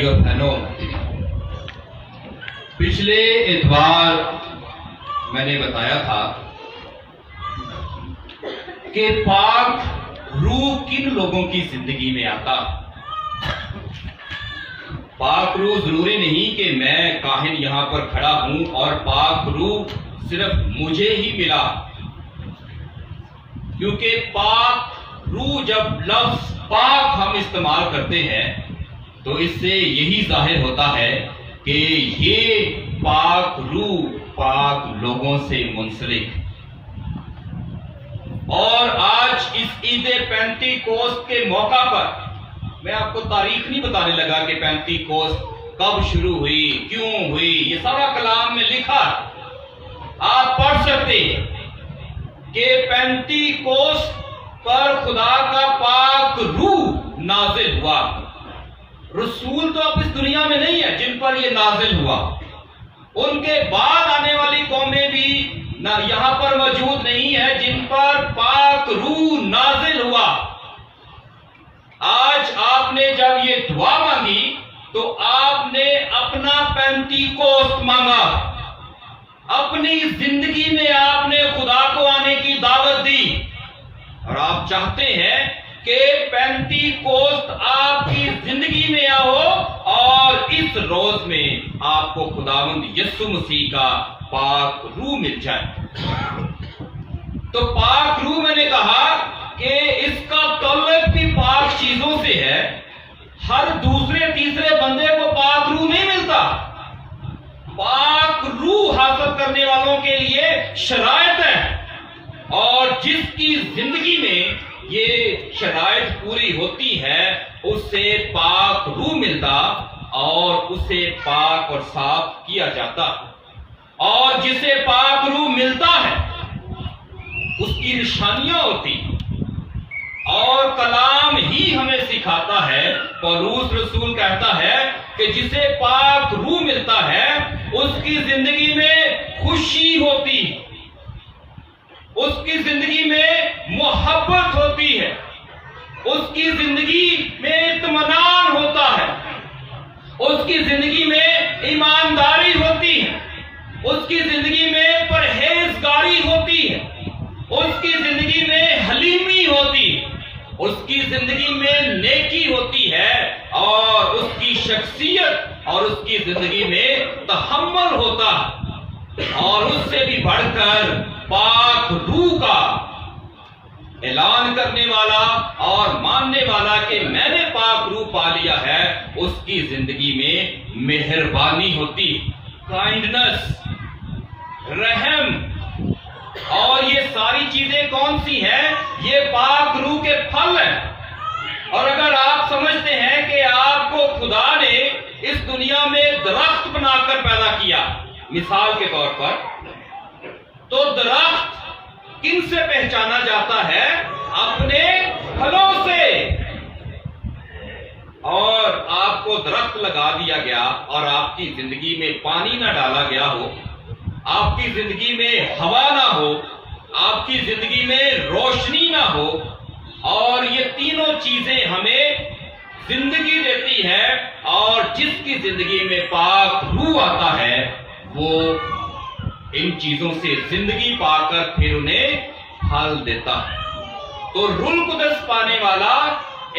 بھائیوں بہنوں، پچھلے اتوار میں نے بتایا تھا کہ پاک روح کن لوگوں کی زندگی میں آتا۔ پاک روح ضروری نہیں کہ میں کاہن یہاں پر کھڑا ہوں اور پاک روح صرف مجھے ہی ملا، کیونکہ پاک روح جب لفظ پاک ہم استعمال کرتے ہیں تو اس سے یہی ظاہر ہوتا ہے کہ یہ پاک روح پاک لوگوں سے منسلک۔ اور آج اس عید پینتی کوست کے موقع پر میں آپ کو تاریخ نہیں بتانے لگا کہ پینتی کوست کب شروع ہوئی، کیوں ہوئی، یہ سارا کلام میں لکھا۔ آپ پڑھ سکتے ہیں کہ پینتی کوست پر خدا کا پاک روح نازل ہوا۔ رسول تو اب اس دنیا میں نہیں ہے جن پر یہ نازل ہوا، ان کے بعد آنے والی قومیں بھی یہاں پر موجود نہیں ہے جن پر پاک روح نازل ہوا۔ آج آپ نے جب یہ دعا مانگی تو آپ نے اپنا پینتی کوست مانگا، اپنی زندگی میں آپ نے خدا کو آنے کی دعوت دی، اور آپ چاہتے ہیں کہ پینتی کوست آپ کی زندگی میں آؤ اور اس روز میں آپ کو خداوند یسوع مسیح کا پاک روح مل جائے۔ تو پاک روح میں نے کہا کہ اس کا تعلق بھی پاک چیزوں سے ہے۔ ہر دوسرے تیسرے بندے کو پاک روح نہیں ملتا۔ پاک روح حاصل کرنے والوں کے لیے شرائط ہے، اور جس کی زندگی میں یہ شرائط پوری ہوتی ہے اسے پاک روح ملتا اور اسے پاک اور صاف کیا جاتا۔ اور جسے پاک روح ملتا ہے اس کی نشانیاں ہوتی، اور کلام ہی ہمیں سکھاتا ہے۔ پولس رسول کہتا ہے کہ جسے پاک روح ملتا ہے اس کی زندگی میں خوشی ہوتی، اس کی زندگی میں محبت ہوتی ہے، اس کی زندگی میں اطمینان ہوتا ہے، اس کی زندگی میں ایمانداری ہوتی ہے، اس کی زندگی میں پرہیزگاری ہوتی ہے، اس کی زندگی میں حلیمی ہوتی ہے، اس کی زندگی میں نیکی ہوتی ہے، اور اس کی شخصیت اور اس کی زندگی میں تحمل ہوتا ہے۔ اور اس سے بھی بڑھ کر پاک روح کا اعلان کرنے والا اور ماننے والا کہ میں نے پاک روح پا لیا ہے، اس کی زندگی میں مہربانی ہوتی، کائنڈنس، رحم، اور یہ ساری چیزیں کون سی ہیں؟ یہ پاک روح کے پھل ہیں۔ اور اگر آپ سمجھتے ہیں کہ آپ کو خدا نے اس دنیا میں درخت بنا کر پیدا کیا، مثال کے طور پر، تو درخت کن سے پہچانا جاتا ہے؟ اپنے پھلوں سے۔ اور آپ کو درخت لگا دیا گیا اور آپ کی زندگی میں پانی نہ ڈالا گیا ہو، آپ کی زندگی میں ہوا نہ ہو، آپ کی زندگی میں روشنی نہ ہو، اور یہ تینوں چیزیں ہمیں زندگی دیتی ہے، اور جس کی زندگی میں پاک روح آتا ہے وہ ان چیزوں سے زندگی پا کر پھر انہیں پھل دیتا ہے۔ تو روح القدس پانے والا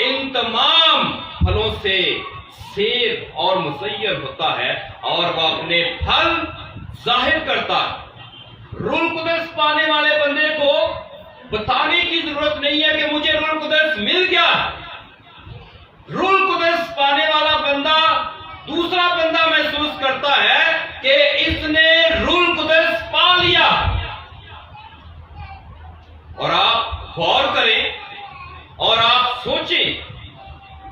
ان تمام پھلوں سے سیر اور مزین ہوتا ہے، اور وہ اپنے پھل ظاہر کرتا ہے۔ روح القدس پانے والے بندے کو بتانے کی ضرورت نہیں ہے کہ مجھے روح القدس مل گیا۔ روح القدس پانے والا بندہ دوسرا بندہ محسوس کرتا ہے کہ اس نے روح القدس پا لیا۔ اور آپ غور کریں اور آپ سوچیں،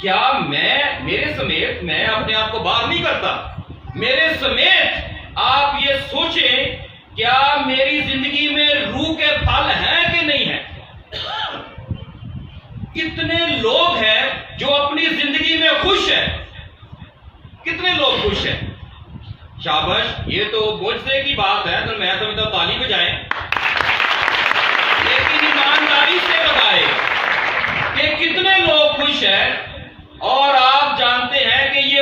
کیا میرے سمیت میں اپنے آپ کو باہر نہیں کرتا، میرے سمیت آپ یہ سوچیں کیا میری زندگی میں روح کے پھل ہیں کہ نہیں ہیں؟ کتنے لوگ ہیں جو اپنی زندگی میں خوش ہیں؟ کتنے لوگ خوش ہیں؟ شاباش، یہ تو معجزے کی بات ہے، تو میں سمجھتا ہوں تالی بجائیں، لیکن ایمانداری سے بتائیں کہ کتنے لوگ خوش ہیں؟ اور آپ جانتے ہیں کہ یہ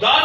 10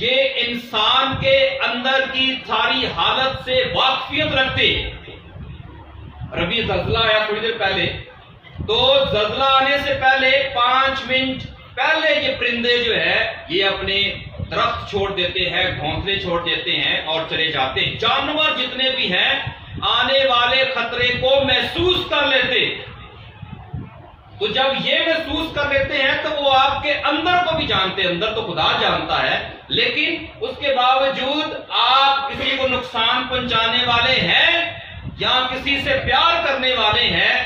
یہ انسان کے اندر کی ساری حالت سے واقفیت رکھتے. ابھی زلزلہ آیا تھوڑی دیر پہلے، تو زلزلہ آنے سے پہلے 5 منٹ پہلے یہ پرندے جو ہے یہ اپنے درخت چھوڑ دیتے ہیں، گھونسلے چھوڑ دیتے ہیں اور چلے جاتے ہیں. جانور جتنے بھی ہیں آنے والے خطرے کو محسوس کر لیتے. تو جب یہ محسوس کر لیتے ہیں تو وہ آپ کے اندر کو بھی جانتے ہیں. اندر تو خدا جانتا ہے، لیکن اس کے باوجود آپ کسی کو نقصان پہنچانے والے ہیں یا کسی سے پیار کرنے والے ہیں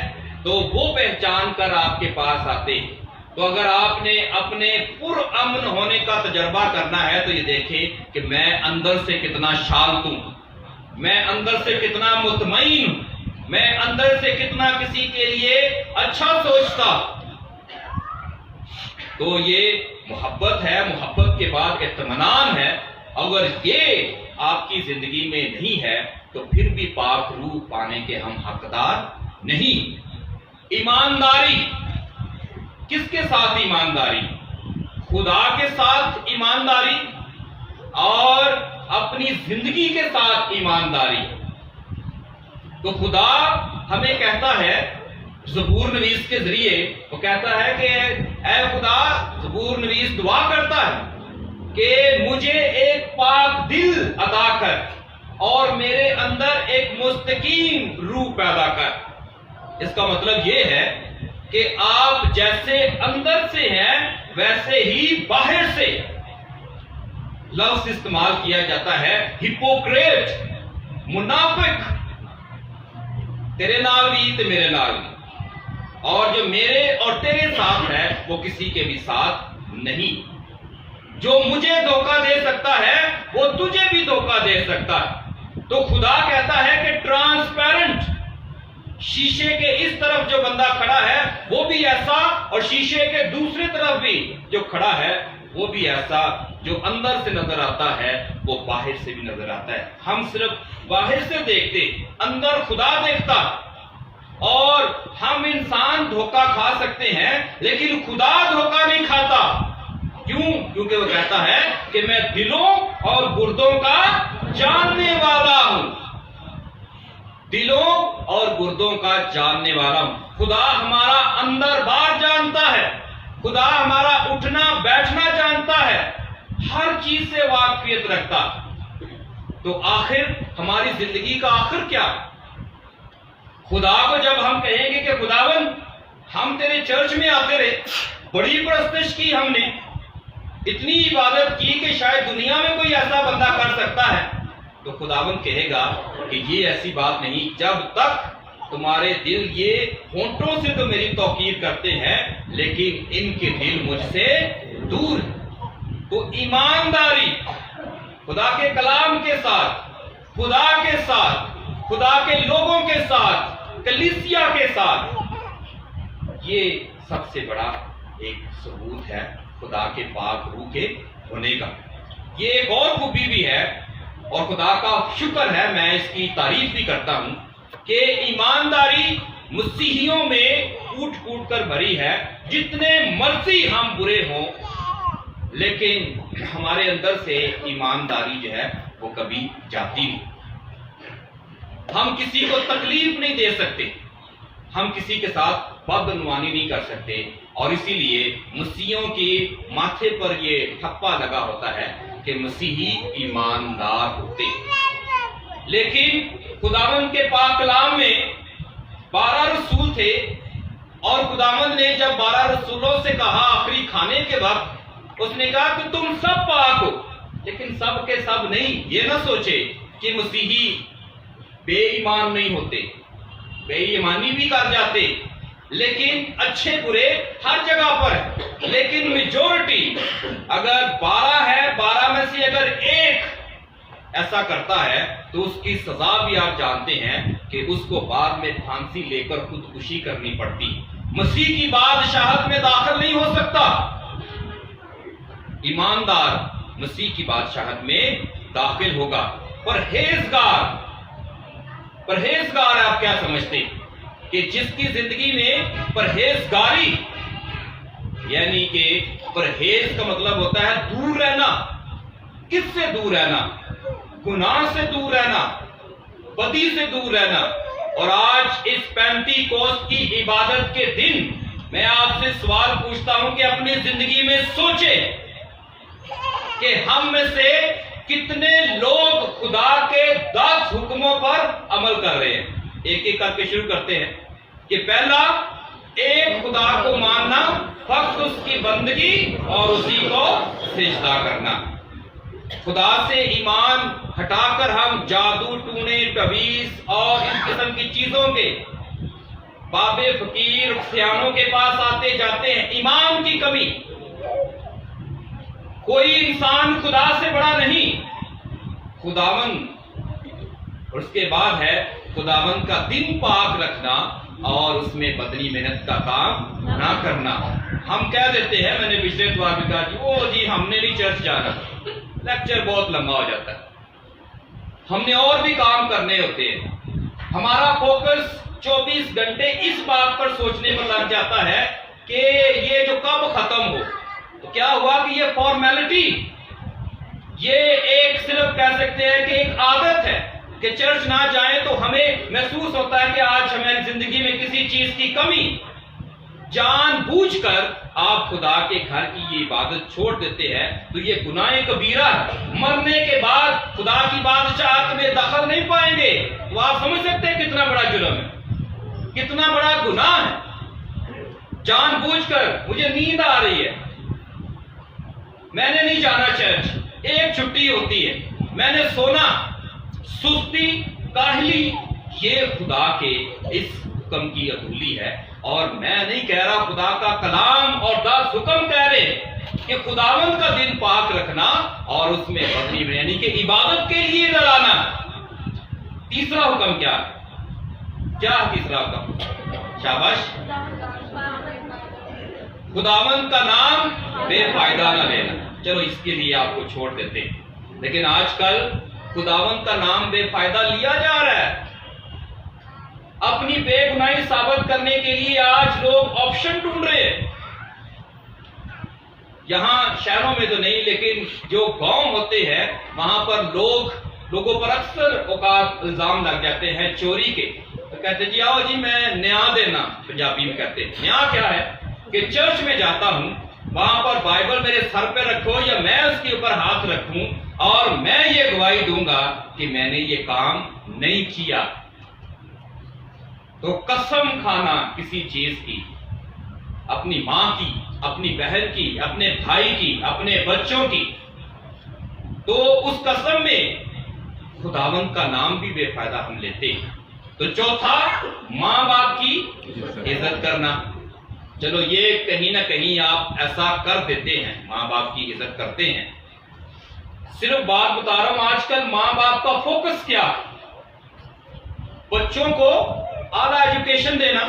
تو وہ پہچان کر آپ کے پاس آتے. تو اگر آپ نے اپنے پر امن ہونے کا تجربہ کرنا ہے تو یہ دیکھیں کہ میں اندر سے کتنا شانت ہوں، میں اندر سے کتنا مطمئن ہوں، میں اندر سے کتنا کسی کے لیے اچھا سوچتا. تو یہ محبت ہے. محبت کے بعد اطمینان ہے. اگر یہ آپ کی زندگی میں نہیں ہے تو پھر بھی پاک روح پانے کے ہم حقدار نہیں. ایمانداری، کس کے ساتھ ایمانداری؟ خدا کے ساتھ ایمانداری اور اپنی زندگی کے ساتھ ایمانداری. تو خدا ہمیں کہتا ہے زبور نویس کے ذریعے، وہ کہتا ہے کہ اے خدا، زبور نویس دعا کرتا ہے کہ مجھے ایک پاک دل عطا کر اور میرے اندر ایک مستقیم روح پیدا کر. اس کا مطلب یہ ہے کہ آپ جیسے اندر سے ہیں ویسے ہی باہر سے. لفظ استعمال کیا جاتا ہے ہپوکریٹ، منافق. تیرے نال بھی تے میرے نال بھی، اور جو میرے اور تیرے ساتھ ہے وہ کسی کے بھی ساتھ نہیں. جو مجھے دھوکہ دے سکتا ہے وہ تجھے بھی دھوکہ دے سکتا ہے. تو خدا کہتا ہے کہ ٹرانسپیرنٹ، شیشے کے اس طرف جو بندہ کھڑا ہے وہ بھی ایسا، اور شیشے کے دوسری طرف بھی جو کھڑا ہے وہ بھی ایسا. جو اندر سے نظر آتا ہے وہ باہر سے بھی نظر آتا ہے. ہم صرف باہر سے دیکھتے، اندر خدا دیکھتا. اور ہم انسان دھوکہ کھا سکتے ہیں لیکن خدا دھوکہ نہیں کھاتا. کیوں؟ کیونکہ وہ کہتا ہے کہ میں دلوں اور گردوں کا جاننے والا ہوں. دلوں اور گردوں کا جاننے والا ہوں. خدا ہمارا اندر باہر جانتا ہے. خدا ہمارا اٹھنا بیٹھنا جانتا ہے، ہر چیز سے واقفیت رکھتا. تو آخر ہماری زندگی کا آخر کیا؟ خدا کو جب ہم کہیں گے کہ خداوند ہم تیرے چرچ میں آتے رہے، بڑی پرستش کی، ہم نے اتنی عبادت کی کہ شاید دنیا میں کوئی ایسا بندہ کر سکتا ہے، تو خداوند کہے گا کہ یہ ایسی بات نہیں. جب تک تمہارے دل یہ ہونٹوں سے تو میری توقیر کرتے ہیں لیکن ان کے دل مجھ سے دور. تو ایمانداری خدا کے کلام کے ساتھ، خدا کے ساتھ، خدا کے لوگوں کے ساتھ، کلیسیا کے ساتھ، یہ سب سے بڑا ایک ثبوت ہے خدا کے پاک روح کے ہونے کا. یہ ایک اور خوبی بھی ہے اور خدا کا شکر ہے، میں اس کی تعریف بھی کرتا ہوں کہ ایمانداری مسیحیوں میں کوٹ کوٹ کر بھری ہے. جتنے مرضی ہم برے ہوں لیکن ہمارے اندر سے ایمانداری جو ہے وہ کبھی جاتی نہیں. ہم کسی کو تکلیف نہیں دے سکتے، ہم کسی کے ساتھ بدعنوانی نہیں کر سکتے، اور اسی لیے مسیحیوں کے ماتھے پر یہ ٹھپا لگا ہوتا ہے کہ مسیحی ایماندار ہوتے. لیکن خداوند کے پاک کلام میں 12 رسول تھے، اور خداوند نے جب 12 رسولوں سے کہا آخری کھانے کے وقت، اس نے کہا کہ تم سب پاک ہو. لیکن سب کے سب نہیں. یہ نہ سوچے کہ مسیحی بے ایمان نہیں ہوتے، بے ایمانی بھی کر جاتے، لیکن اچھے برے ہر جگہ پر ہے. لیکن میجورٹی اگر 12 ہے، 12 میں سے اگر ایک ایسا کرتا ہے تو اس کی سزا بھی آپ جانتے ہیں کہ اس کو بعد میں پھانسی لے کر خودکشی کرنی پڑتی. مسیح کی بادشاہت میں داخل نہیں ہو سکتا. ایماندار مسیح کی بادشاہت میں داخل ہوگا. پرہیزگار آپ کیا سمجھتے کہ جس کی زندگی میں پرہیزگاری، یعنی کہ پرہیز کا مطلب ہوتا ہے دور رہنا، کس سے دور رہنا؟ گناہ سے دور رہنا، بدی سے دور رہنا۔ اور آج اس پینتی کوس کی عبادت کے دن میں آپ سے سوال پوچھتا ہوں کہ اپنی زندگی میں سوچیں کہ ہم میں سے کتنے لوگ خدا کے 10 حکموں پر عمل کر رہے ہیں۔ ایک ایک کر کے شروع کرتے ہیں کہ پہلا، ایک خدا کو ماننا، فقط اس کی بندگی اور اسی کو سجدہ کرنا۔ خدا سے ایمان ہٹا کر ہم جادو، ٹونے، تعویذ اور اس قسم کی چیزوں کے بابے فقیر سیانوں کے پاس آتے جاتے ہیں۔ ایمان کی کمی۔ کوئی انسان خدا سے بڑا نہیں، خداوند۔ اور اس کے بعد ہے خداوند کا دن پاک رکھنا اور اس میں بدنی محنت کا کام نہ کرنا۔ ہم کہہ دیتے ہیں، میں نے پچھلے اتوار بھی کہا جی ہم نے نہیں چرچ جانا، لیکچر بہت لمبا ہو جاتا ہے، ہم نے اور بھی کام کرنے ہوتے ہیں۔ ہمارا فوکس 24 گھنٹے اس بات پر سوچنے پر لگ جاتا ہے کہ یہ جو کب ختم ہو۔ تو کیا ہوا کہ یہ فارمیلٹی، یہ ایک صرف کہہ سکتے ہیں کہ ایک عادت ہے کہ چرچ نہ جائیں تو ہمیں محسوس ہوتا ہے کہ آج ہماری زندگی میں کسی چیز کی کمی۔ جان بوجھ کر آپ خدا کے گھر کی یہ عبادت چھوڑ دیتے ہیں تو یہ گناہ کبیرہ ہے۔ مرنے کے بعد خدا کی بادشاہت میں دخل نہیں پائیں گے۔ تو آپ سمجھ سکتے ہیں کتنا بڑا جرم ہے، کتنا بڑا گناہ ہے۔ جان بوجھ کر مجھے نیند آ رہی ہے، میں نے نہیں جانا چرچ، ایک چھٹی ہوتی ہے، میں نے سونا، سستی، کاہلی، یہ خدا کے اس حکم کی عدولی ہے۔ اور میں نہیں کہہ رہا، خدا کا کلام اور 10 حکم کہہ رہے کہ خداوند کا دن پاک رکھنا اور اس میں بدنی میں یعنی کہ عبادت کے لیے ڈرانا۔ تیسرا حکم کیا تیسرا حکم؟ شاباش، خداوند کا نام بے فائدہ نہ لینا۔ چلو اس کے لیے آپ کو چھوڑ دیتے ہیں، لیکن آج کل خداوند کا نام بے فائدہ لیا جا رہا ہے۔ اپنی بے گناہی ثابت کرنے کے لیے آج لوگ آپشن ڈھونڈ رہے ہیں۔ یہاں شہروں میں تو نہیں، لیکن جو گاؤں ہوتے ہیں وہاں پر لوگوں پر اکثر اوقات الزام لگ جاتے ہیں چوری کے۔ تو کہتے جی آؤ جی میں نیا دینا، پنجابی میں کہتے ہیں۔ نیا کیا ہے کہ چرچ میں جاتا ہوں، وہاں پر بائبل میرے سر پہ رکھو یا میں اس کے اوپر ہاتھ رکھوں اور میں یہ گواہی دوں گا کہ میں نے یہ کام نہیں کیا۔ تو قسم کھانا کسی چیز کی، اپنی ماں کی، اپنی بہن کی، اپنے بھائی کی، اپنے بچوں کی، تو اس قسم میں خداوند کا نام بھی بے فائدہ ہم لیتے ہیں۔ تو چوتھا، ماں باپ کی عزت کرنا۔ چلو یہ کہیں نہ کہیں آپ ایسا کر دیتے ہیں، ماں باپ کی عزت کرتے ہیں۔ صرف بات بتا رہا ہوں، آج کل ماں باپ کا فوکس کیا؟ بچوں کو اعلیٰ ایجوکیشن دینا،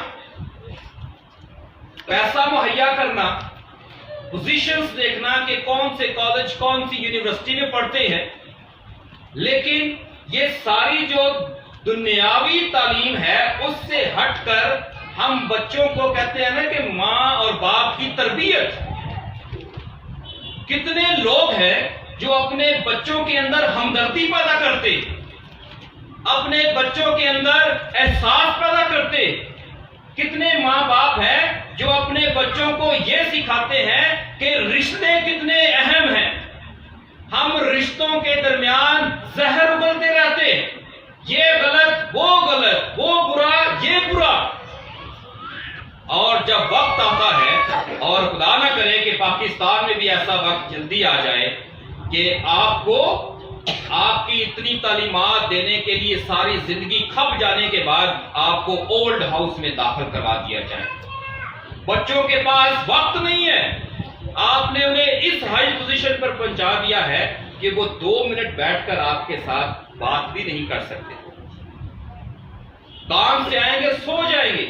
پیسہ مہیا کرنا، پوزیشنز دیکھنا کہ کون سے کالج، کون سی یونیورسٹی میں پڑھتے ہیں، لیکن یہ ساری جو دنیاوی تعلیم ہے اس سے ہٹ کر ہم بچوں کو کہتے ہیں نا کہ ماں اور باپ کی تربیت۔ کتنے لوگ ہیں جو اپنے بچوں کے اندر ہمدردی پیدا کرتے، اپنے بچوں کے اندر احساس پیدا کرتے؟ کتنے ماں باپ ہیں جو اپنے بچوں کو یہ سکھاتے ہیں کہ رشتے کتنے اہم ہیں، ہم رشتوں کے درمیان زہر اگلتے رہتے، یہ غلط، وہ برا، یہ برا۔ اور جب وقت آتا ہے، اور خدا نہ کرے کہ پاکستان میں بھی ایسا وقت جلدی آ جائے کہ آپ کو آپ کی اتنی تعلیمات دینے کے لیے ساری زندگی کھپ جانے کے بعد آپ کو اولڈ ہاؤس میں داخل کروا دیا جائے، بچوں کے پاس وقت نہیں ہے، آپ نے انہیں اس ہائی پوزیشن پر پہنچا دیا ہے کہ وہ 2 منٹ بیٹھ کر آپ کے ساتھ بات بھی نہیں کر سکتے۔ کام سے آئیں گے سو جائیں گے،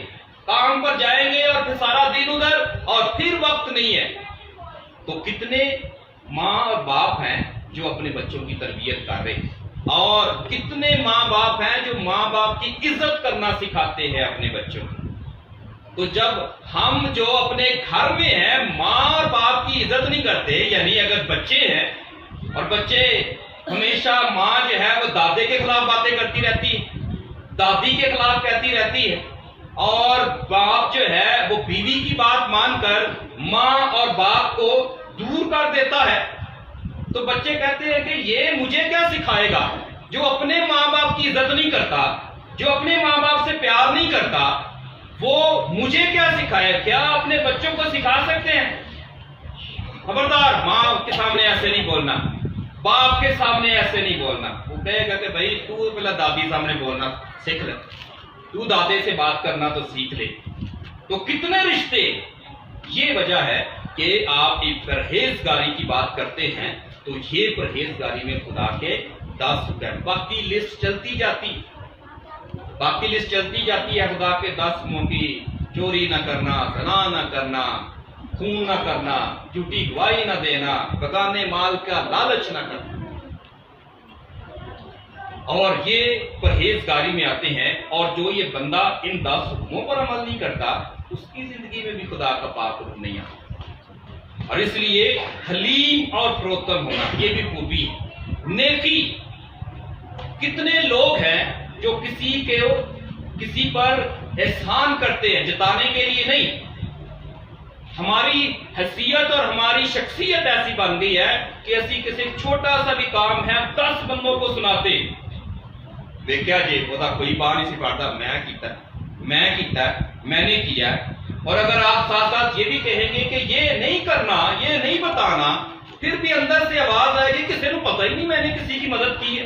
کام پر جائیں گے اور پھر سارا دن ادھر، اور پھر وقت نہیں ہے۔ تو کتنے ماں اور باپ ہیں جو اپنے بچوں کی تربیت کر رہے ہیں، اور کتنے ماں باپ ہیں جو ماں باپ کی عزت کرنا سکھاتے ہیں اپنے بچوں کو۔ تو جب ہم جو اپنے گھر میں ہیں ماں اور باپ کی عزت نہیں کرتے، یعنی اگر بچے ہیں اور بچے ہمیشہ ماں جو ہے وہ دادے کے خلاف باتیں کرتی رہتی ہے، دادی کے خلاف کہتی رہتی ہے، اور باپ جو ہے وہ بیوی کی بات مان کر ماں اور باپ کو دور کر دیتا ہے۔ تو بچے کہتے ہیں کہ یہ مجھے کیا سکھائے گا؟ جو اپنے ماں باپ کی عزت نہیں کرتا، جو اپنے ماں باپ سے پیار نہیں کرتا، وہ مجھے کیا سکھائے؟ کیا اپنے بچوں کو سکھا سکتے ہیں؟ خبردار، ماں کے سامنے ایسے نہیں بولنا، باپ کے سامنے ایسے نہیں بولنا۔ وہ کہے گا کہ بھائی تو پہلا دادی سامنے بولنا سیکھ لے، تو دادے سے بات کرنا تو سیکھ لے۔ تو کتنے رشتے، یہ وجہ ہے کہ آپ ایک پرہیزگاری کی بات کرتے ہیں تو یہ پرہیزگاری میں خدا کے 10 حکم، باقی لسٹ چلتی جاتی ہے خدا کے 10 حکموں کی: چوری نہ کرنا، زنا نہ کرنا، خون نہ کرنا، جھوٹی گواہی نہ دینا، بگانے مال کا لالچ نہ کرنا۔ اور یہ پرہیزگاری میں آتے ہیں، اور جو یہ بندہ ان 10 حکموں پر عمل نہیں کرتا اس کی زندگی میں بھی خدا کا پاک روح نہیں آتا۔ اور اس لیے حلیم اور فروتن ہونا یہ بھی خوبی ہے۔ نیکی، کتنے لوگ ہیں جو کسی پر احسان کرتے ہیں، جتانے کے لیے نہیں۔ ہماری حیثیت اور ہماری شخصیت ایسی بن گئی ہے کہ اسی کسی چھوٹا سا بھی کام ہے 10 بندوں کو سناتے، دیکھا جی خدا کوئی بات نہیں سکھاتا، میں نے کیا۔ اور اگر آپ ساتھ ساتھ یہ بھی کہیں گے کہ یہ نہیں کرنا، یہ نہیں بتانا، پھر بھی اندر سے آواز آئے گی کسی کو پتہ ہی نہیں میں نے کسی کی مدد کی ہے۔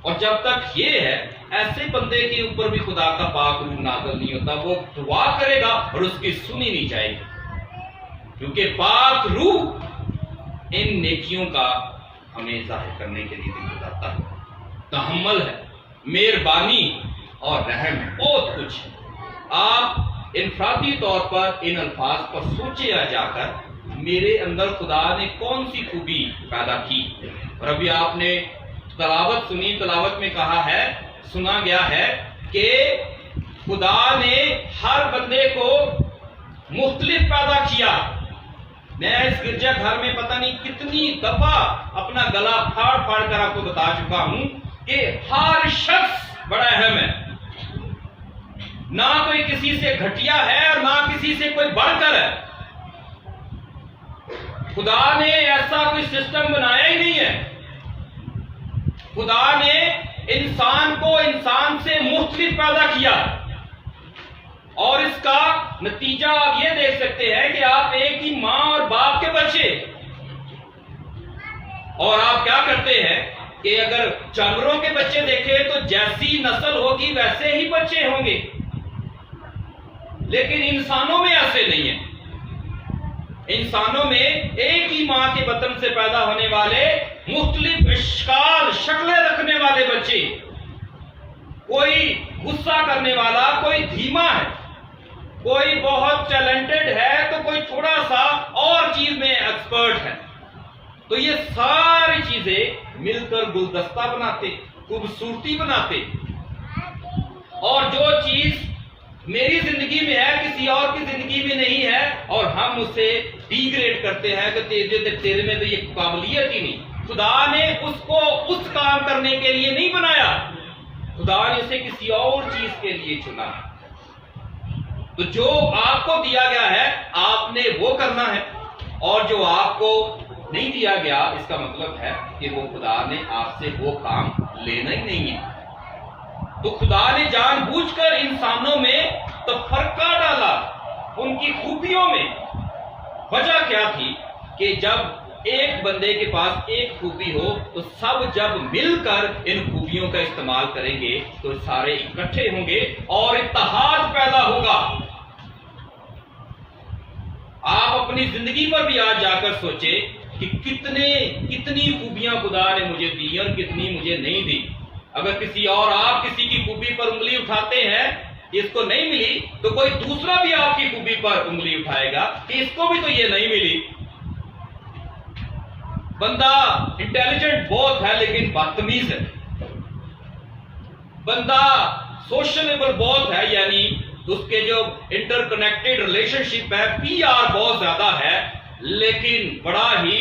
اور جب تک یہ ہے، ایسے بندے کے اوپر بھی خدا کا پاک روح نازل نہیں ہوتا۔ وہ دعا کرے گا اور اس کی سنی نہیں جائے گی، کیونکہ پاک روح ان نیکیوں کا ہمیں ظاہر کرنے کے لیے بھی بتاتا ہے۔ تحمل ہے، مہربانی اور رحم ہے، بہت کچھ ہے۔ آپ انفرادی طور پر ان الفاظ پر سوچے جا کر میرے اندر خدا نے کون سی خوبی پیدا کی۔ اور ابھی آپ نے تلاوت سنی، تلاوت میں سنا گیا ہے کہ خدا نے ہر بندے کو مختلف پیدا کیا۔ میں اس گرجا گھر میں پتہ نہیں کتنی دفعہ اپنا گلا پھاڑ پھاڑ کر آپ کو بتا چکا ہوں کہ ہر شخص بڑا اہم ہے، نہ کوئی کسی سے گھٹیا ہے اور نہ کسی سے کوئی بڑھ کر ہے۔ خدا نے ایسا کوئی سسٹم بنایا ہی نہیں ہے۔ خدا نے انسان کو انسان سے مختلف پیدا کیا، اور اس کا نتیجہ آپ یہ دیکھ سکتے ہیں کہ آپ ایک ہی ماں اور باپ کے بچے، اور آپ کیا کرتے ہیں کہ اگر جانوروں کے بچے دیکھیں تو جیسی نسل ہوگی ویسے ہی بچے ہوں گے، لیکن انسانوں میں ایسے نہیں ہے۔ انسانوں میں ایک ہی ماں کے بطن سے پیدا ہونے والے مختلف اشکال، شکلیں رکھنے والے بچے، کوئی غصہ کرنے والا، کوئی دھیما ہے، کوئی بہت ٹیلنٹڈ ہے تو کوئی تھوڑا سا اور چیز میں ایکسپرٹ ہے۔ تو یہ ساری چیزیں مل کر گلدستہ بناتے، خوبصورتی بناتے، اور جو چیز میری زندگی میں ہے کسی اور کی زندگی میں نہیں ہے، اور ہم اسے ڈی گریڈ کرتے ہیں کہ تیرے میں تو یہ قابلیت ہی نہیں۔ خدا نے اس کو اس کام کرنے کے لیے نہیں بنایا، خدا نے اسے کسی اور چیز کے لیے چنا۔ تو جو آپ کو دیا گیا ہے آپ نے وہ کرنا ہے، اور جو آپ کو نہیں دیا گیا اس کا مطلب ہے کہ وہ خدا نے آپ سے وہ کام لینا ہی نہیں ہے۔ تو خدا نے جان بوجھ کر انسانوں میں تفرقہ ڈالا، ان کی خوبیوں میں۔ وجہ کیا تھی کہ جب ایک بندے کے پاس ایک خوبی ہو تو سب جب مل کر ان خوبیوں کا استعمال کریں گے تو سارے اکٹھے ہوں گے اور اتحاد پیدا ہوگا۔ آپ اپنی زندگی پر بھی آج جا کر سوچیں کہ کتنی خوبیاں خدا نے مجھے دی اور کتنی مجھے نہیں دی۔ اگر آپ کسی کی خوبی پر انگلی اٹھاتے ہیں کہ اس کو نہیں ملی، تو کوئی دوسرا بھی آپ کی خوبی پر انگلی اٹھائے گا کہ اس کو بھی تو یہ نہیں ملی۔ بندہ انٹیلیجنٹ بہت ہے لیکن بدتمیز ہے، بندہ سوشلیبل بہت ہے، یعنی اس کے جو انٹر کنیکٹڈ ریلیشن شپ ہے، پی آر بہت زیادہ ہے، لیکن بڑا ہی